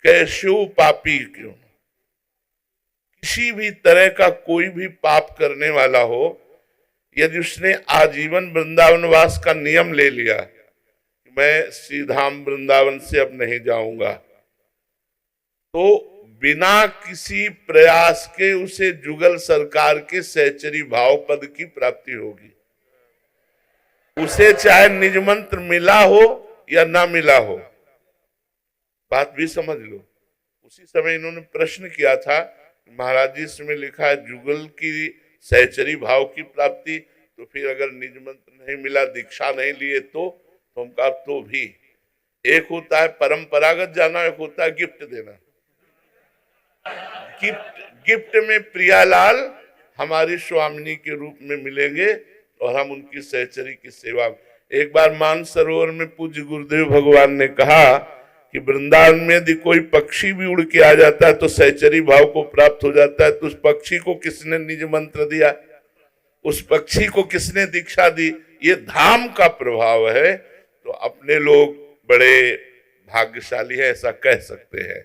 कैस्यु पापी क्यों। किसी भी तरह का कोई भी पाप करने वाला हो, यदि उसने आजीवन वृंदावन वास का नियम ले लिया, मैं श्री धाम वृंदावन से अब नहीं जाऊंगा, तो बिना किसी प्रयास के उसे जुगल सरकार के सहचरी भाव पद की प्राप्ति होगी। उसे चाहे निज मंत्र मिला हो या ना मिला हो, बात भी समझ लो। उसी समय इन्होंने प्रश्न किया था, महाराज जी इसमें लिखा है जुगल की सहचरी भाव की प्राप्ति, तो फिर अगर निज मंत्र नहीं मिला, दीक्षा नहीं लिए तो हम कहा तो भी एक होता है परंपरागत जाना, एक होता है गिफ्ट देना। गिफ्ट में प्रियालाल हमारी स्वामिनी के रूप में मिलेंगे और हम उनकी सहचरी की सेवा। एक बार मानसरोवर में पूज्य गुरुदेव भगवान ने कहा कि वृंदावन में यदि कोई पक्षी भी उड़ के आ जाता है तो सहचरी भाव को प्राप्त हो जाता है। तो उस पक्षी को किसने निज मंत्र दिया, उस पक्षी को किसने दीक्षा दी? ये धाम का प्रभाव है। तो अपने लोग बड़े भाग्यशाली है, ऐसा कह सकते हैं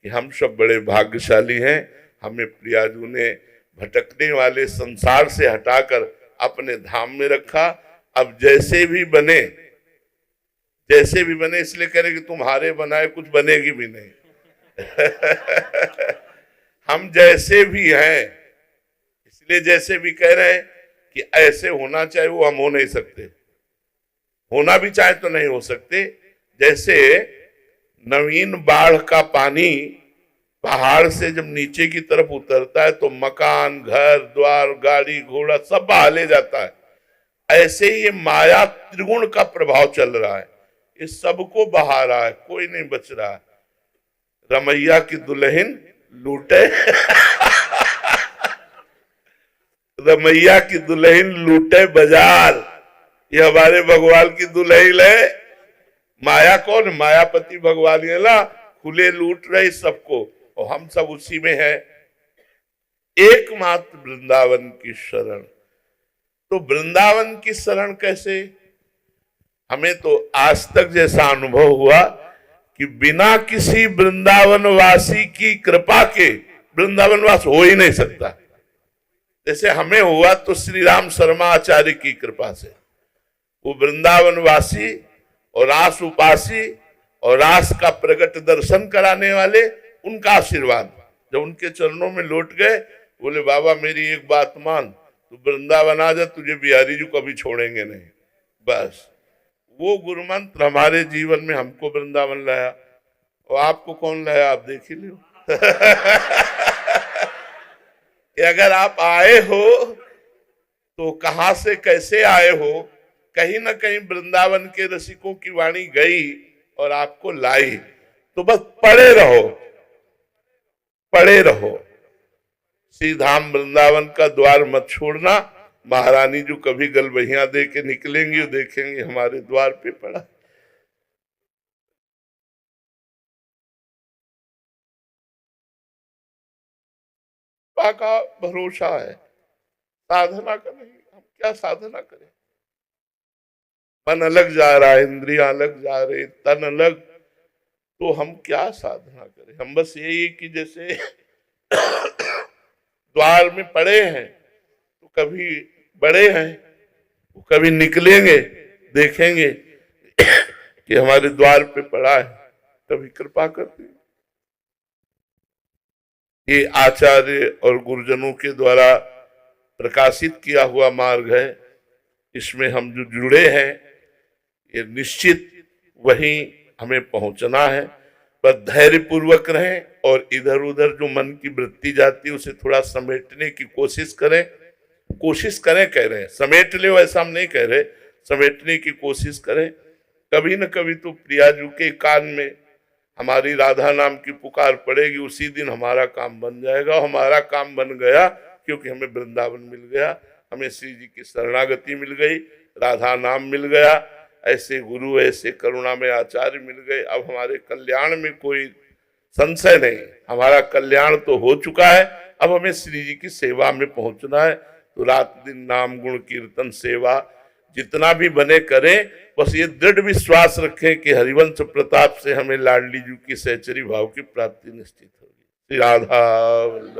कि हम सब बड़े भाग्यशाली हैं। हमें प्रियाजू ने भटकने वाले संसार से हटाकर अपने धाम में रखा। अब जैसे भी बने इसलिए कह रहे कि तुम्हारे बनाए कुछ बनेगी भी नहीं। हम जैसे भी हैं इसलिए जैसे भी कह रहे हैं कि ऐसे होना चाहिए, वो हम हो नहीं सकते। होना भी चाहे तो नहीं हो सकते। जैसे नवीन बाढ़ का पानी पहाड़ से जब नीचे की तरफ उतरता है तो मकान, घर द्वार, गाड़ी घोड़ा सब बहा ले जाता है, ऐसे ही ये माया त्रिगुण का प्रभाव चल रहा है, ये सबको बहा रहा है, कोई नहीं बच रहा है। रमैया की दुल्हन लूटे रमैया की दुल्हन लूटे बाजार, ये हमारे भगवान की दुल्हन है। माया कौन? मायापति भगवान है ना, खुले लूट रहे सबको और हम सब उसी में है। एकमात्र वृंदावन की शरण। तो वृंदावन की शरण कैसे? हमें तो आज तक जैसा अनुभव हुआ कि बिना किसी वृंदावन वासी की कृपा के वृंदावन वास हो ही नहीं सकता। जैसे हमें हुआ तो श्री राम शर्मा आचार्य की कृपा से, वो वृंदावन वासी और रास उपासी और रास का प्रकट दर्शन कराने वाले, उनका आशीर्वाद जब उनके चरणों में लौट गए, बोले बाबा मेरी एक बात मान, तू वृंदावन आ जा, तुझे बिहारी जी कभी छोड़ेंगे नहीं। बस वो गुरु मंत्र हमारे जीवन में हमको वृंदावन लाया। और आपको कौन लाया? आप देख ही लो। कि अगर आप आए हो तो कहां से कैसे आए हो, कहीं ना कहीं वृंदावन के रसिकों की वाणी गई और आपको लाई। तो बस पड़े रहो। श्री धाम वृंदावन का द्वार मत छोड़ना। महारानी जो कभी गलबहियां दे के निकलेंगी वो देखेंगे हमारे द्वार पे पड़ा। का भरोसा है, साधना का नहीं। हम क्या साधना करें? मन अलग जा रहा है, इंद्रियां अलग जा रही, तन अलग, तो हम क्या साधना करें? हम बस यही कि जैसे द्वार में पड़े हैं तो कभी बड़े हैं, वो कभी निकलेंगे, देखेंगे कि हमारे द्वार पे पड़ा है, कभी कृपा करते हैं। ये आचार्य और गुरुजनों के द्वारा प्रकाशित किया हुआ मार्ग है। इसमें हम जो जुड़े हैं ये निश्चित वहीं हमें पहुंचना है। बस धैर्य पूर्वक रहें और इधर उधर जो मन की वृत्ति जाती है उसे थोड़ा समेटने की कोशिश करें। कह रहे हैं समेट ले, वैसा हम नहीं कह रहे, समेटने की कोशिश करें। कभी न कभी तो प्रियाजू के कान में हमारी राधा नाम की पुकार पड़ेगी, उसी दिन हमारा काम बन जाएगा। हमारा काम बन गया क्योंकि हमें वृंदावन मिल गया, हमें श्री जी की शरणागति मिल गई, राधा नाम मिल गया, ऐसे गुरु ऐसे करुणा में आचार्य मिल गए। अब हमारे कल्याण में कोई संशय नहीं, हमारा कल्याण तो हो चुका है। अब हमें श्री जी की सेवा में पहुंचना है। तो रात दिन नाम गुण कीर्तन सेवा जितना भी बने करें, बस ये दृढ़ विश्वास रखें कि हरिवंश प्रताप से हमें लाडली जी की सहचरी भाव की प्राप्ति निश्चित होगी। श्री राधा।